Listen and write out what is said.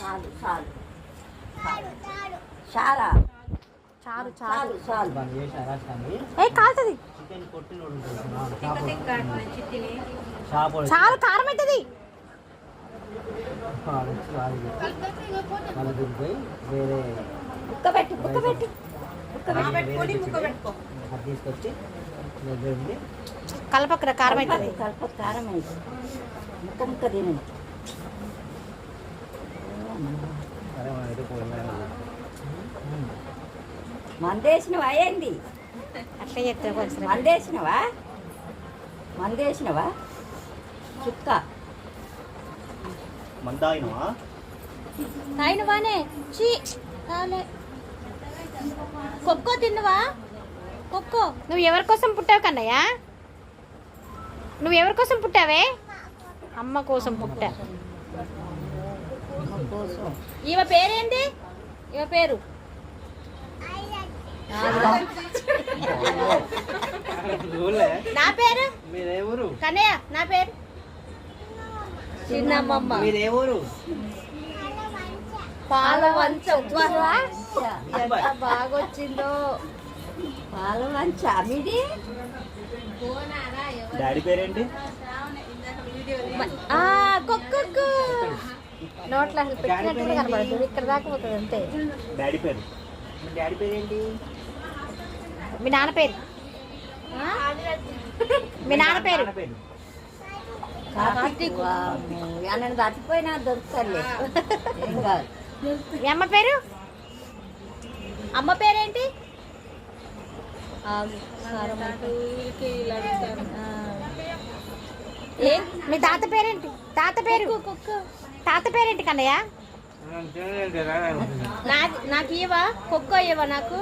చాలు చాలు చాలా చాలు చాలు చాలు ఏ కాలుతుంది చాలు కారం అవుతుంది వేరే ముక్క పెట్టి తీసుకొచ్చి కలపక్కడ కారం అవుతుంది కారం అయింది ముక్క తినండి మందేసినవా ఏంది అట్లా చెప్తే మందేసినవా చుక్క తాయినవానే చీ కాలే కొక్కో తిన్నవా కొక్కో నువ్వు ఎవరి కోసం పుట్టావు కన్నయ్య నువ్వు ఎవరి కోసం పుట్టావే అమ్మ కోసం పుట్టా ఈమె పేరేంటి ఈమె పేరు నా పేరు కన్నయ్య నా పేరు చిన్నమ్మమ్మ పాలవంచ ఎంత బాగొచ్చిందో పాలవంచ మీది డాడీ పేరేంటి కుక్కు నోట్లో అసలు పెట్టినట్టు కూడా కనబడుతుంది ఇక్కడ దాకా పోతుంది అంతే డాడీ పేరు డాడీ పేరేంటి మీ నాన్న పేరు మీ నాన్న పేరు అన్న తప్పిపోయినా దొరుకుతారులే ఏం కాదు మీ అమ్మ పేరు అమ్మ పేరేంటి మీ తాత పేరేంటి తాత పేరేంటి కన్నయ్య నాకు ఇవ్వవా కుక్క ఇవ్వవా నాకు